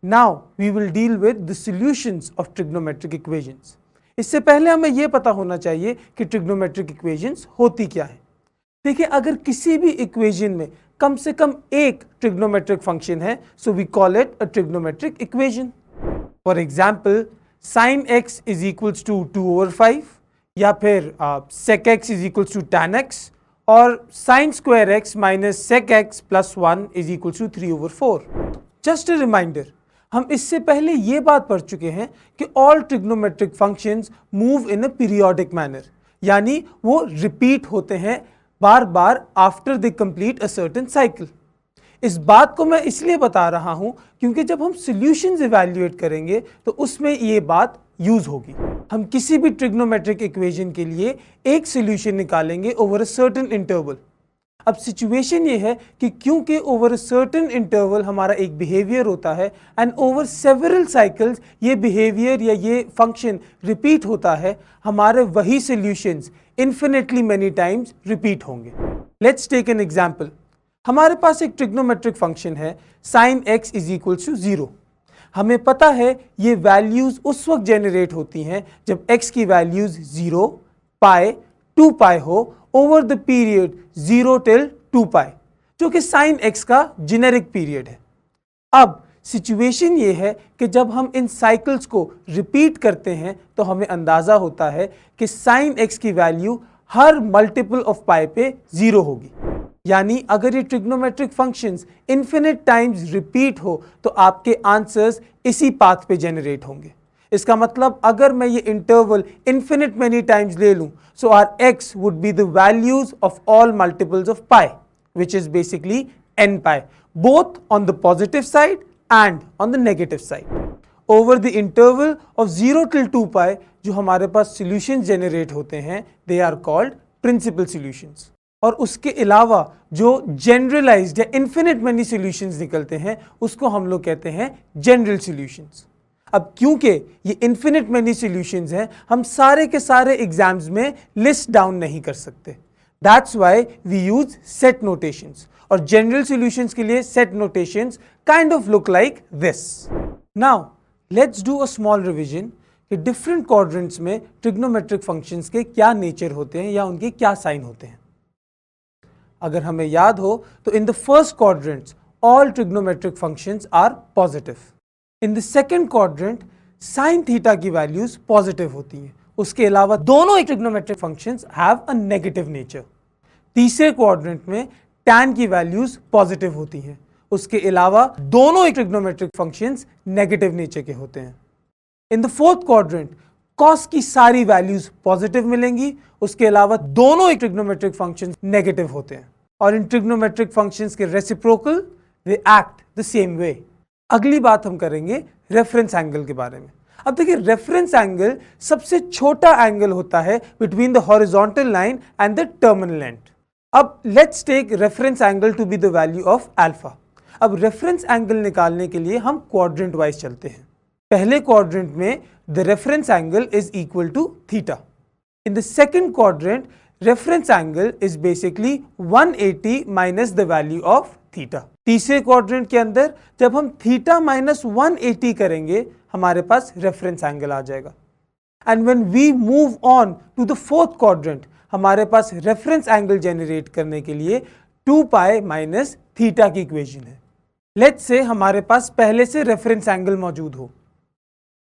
Now we will deal with the solutions of trigonometric equations. इससे पहले हमें यह पता होना चाहिए कि ट्रिग्नोमेट्रिक इक्वेशंस होती क्या है। देखिए, अगर किसी भी इक्वेशन में कम से कम एक ट्रिग्नोमेट्रिक फंक्शन है, so we call it a trigonometric equation. For example, sin x is equals to 2/5, या फिर sec x is equals to tan x, और sin square x minus sec x plus 1 is equals to 3/4। Just a reminder, हम इससे पहले ये बात पढ़ चुके हैं कि all trigonometric functions move in a periodic manner, यानी वो रिपीट होते हैं बार बार after they complete a certain cycle. इस बात को मैं इसलिए बता रहा हूं क्योंकि जब हम सॉल्यूशंस इवैल्यूएट करेंगे तो उसमें ये बात यूज होगी। हम किसी भी ट्रिग्नोमेट्रिक इक्वेशन के लिए एक सॉल्यूशन निकालेंगे ओवर अ सर्टेन इंटरवल। अब सिचुएशन ये है कि क्योंकि ओवर अ सर्टेन इंटरवल हमारा एक बिहेवियर होता है एंड ओवर सेवरल साइकिल्स ये बिहेवियर या ये फंक्शन रिपीट होता है, हमारे वही solutions infinitely many times repeat होंगे। Let's take an example. हमारे पास एक ट्रिग्नोमेट्रिक फंक्शन है sin x is equals to 0। हमें पता है ये वैल्यूज उस वक्त जेनरेट होती हैं जब x की वैल्यूज 0, पाई, 2 पाई हो over the period 0 till 2 pi, जो कि sin x का जेनेरिक पीरियड है। अब सिचुएशन ये है कि जब हम इन साइकिल्स को रिपीट करते हैं तो हमें अंदाजा होता है कि sin x की वैल्यू हर मल्टीपल ऑफ पाई पे 0 होगी। यानी अगर ये trigonometric functions infinite times repeat हो तो आपके आंसर्स इसी पाथ पे जेनरेट होंगे। इसका मतलब अगर मैं ये इंटरवल इन्फिनिट मेनी टाइम्स ले लूं, so our x would be the values of all multiples of pi, which is basically n pi, both on the positive side and on the negative side. Over the interval of 0 till 2 pi जो हमारे पास solution generate होते हैं, they are called principal solutions. और उसके अलावा जो generalised या इन्फिनिट मेनी सॉल्यूशंस निकलते हैं उसको हम लोग कहते हैं जनरल सॉल्यूशंस। अब क्योंकि ये इन्फिनिट मेनी सॉल्यूशंस हैं, हम सारे के सारे एग्जाम्स में लिस्ट डाउन नहीं कर सकते। That's why we use set notations, और जनरल सॉल्यूशंस के लिए set notations kind of look like this. Now let's do a small revision कि डिफरेंट क्वाड्रेंट्स में ट्रिग्नोमेट्रिक फंक्शंस के क्या नेचर होते हैं या उनके क्या साइन होते हैं। अगर हमें याद हो तो in the first quadrants all trigonometric functions are positive. In the second quadrant sine theta की वैल्यूज पॉजिटिव होती हैं। उसके अलावा दोनों trigonometric functions have a negative nature. तीसरे क्वाड्रेंट में tan की वैल्यूज पॉजिटिव होती हैं। उसके अलावा दोनों ट्रिग्नोमेट्रिक फंक्शंस नेगेटिव नेचर के होते हैं। In the fourth quadrant cos की सारी वैल्यूज पॉजिटिव मिलेंगी। उसके अलावा दोनों ट्रिग्नोमेट्रिक फंक्शंस नेगेटिव होते हैं। और इन ट्रिग्नोमेट्रिक फंक्शंस के reciprocal they act the same way. अगली बात हम करेंगे रेफरेंस एंगल के बारे में। अब देखिए, रेफरेंस एंगल सबसे छोटा एंगल होता है between the horizontal line and the terminal end. अब let's take reference angle to be the value of alpha. अब रेफरेंस एंगल निकालने के लिए हम क्वाड्रेंट वाइज चलते हैं। पहले क्वाड्रेंट में the reference angle is equal to theta. In the second quadrant reference angle is basically 180 minus the value of theta. तीसरे क्वाड्रेंट के अंदर जब हम थीटा माइनस 180 करेंगे हमारे पास रेफरेंस एंगल आ जाएगा। And when we move on to the fourth quadrant हमारे पास रेफरेंस एंगल जेनरेट करने के लिए 2 पाई माइनस थीटा की इक्वेशन है। लेट्स से हमारे पास पहले से रेफरेंस एंगल मौजूद हो।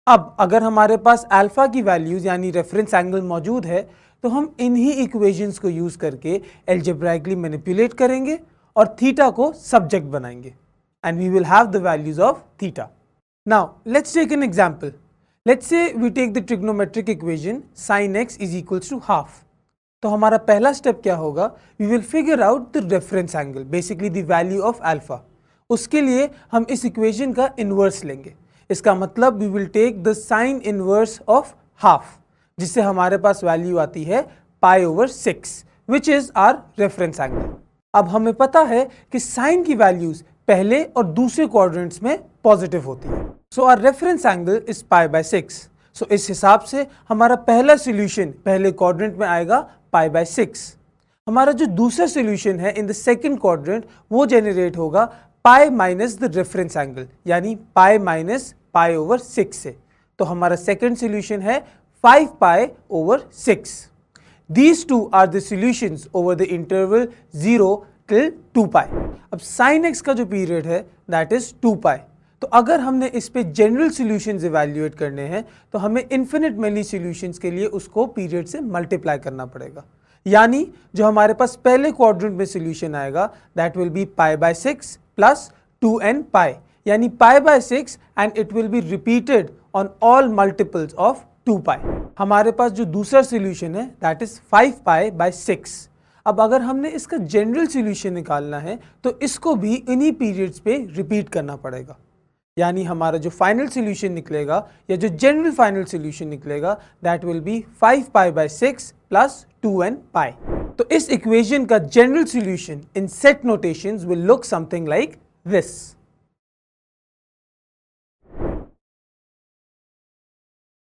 अब अगर हमारे पास अल्फा की वैल्यूज यानी रेफरेंस एंगल मौजूद है तो हम इन्हीं इक्वेशंस को यूज करके अलजेब्राइकली मैनिपुलेट करेंगे और थीटा को सब्जेक्ट बनाएंगे and we will have the values of theta. Now let's take an example. Let's say we take the trigonometric equation sin x is equals to half. तो हमारा पहला step क्या होगा, we will figure out the reference angle, basically the value of alpha. उसके लिए हम इस equation का इनवर्स लेंगे। इसका मतलब we will take the sine inverse of half, जिससे हमारे पास वैल्यू आती है π/6 which is our reference angle. अब हमें पता है कि साइन की वैल्यूज पहले और दूसरे क्वाड्रेंट्स में पॉजिटिव होती है। So our reference angle is π/6। So इस हिसाब से हमारा पहला सॉल्यूशन पहले क्वाड्रेंट में आएगा π/6। हमारा जो दूसरा सॉल्यूशन है इन द सेकंड क्वाड्रेंट वो जेनरेट होगा pi minus the reference angle, यानी पाई माइनस पाई ओवर 6 से। तो हमारा सेकंड सॉल्यूशन है 5 pi over 6। These two are the solutions over the interval 0 till 2 pi। अब sin x का जो पीरियड है that is 2 pi। तो अगर हमने इस पे जनरल सॉल्यूशंस इवैल्यूएट करने हैं तो हमें इन्फिनिट मैनी सॉल्यूशंस के लिए उसको पीरियड से मल्टीप्लाई करना पड़ेगा, यानी जो हमारे पास पहले क्वाड्रेंट में सॉल्यूशन आएगा that will be pi by 6 plus 2n पाई, यानी pi by 6 and it will be repeated on all multiples of 2 पाई। हमारे पास जो दूसरा सॉल्यूशन है दैट इज 5 पाई बाय 6। अब अगर हमने इसका जनरल सॉल्यूशन निकालना है तो इसको भी इन्हीं पीरियड्स पे रिपीट करना पड़ेगा, यानी हमारा जो फाइनल सॉल्यूशन निकलेगा या जो जनरल फाइनल सॉल्यूशन निकलेगा that will be 5 pi by 6 plus 2n पाई। तो इस इक्वेशन का general solution in set notations will look something like this.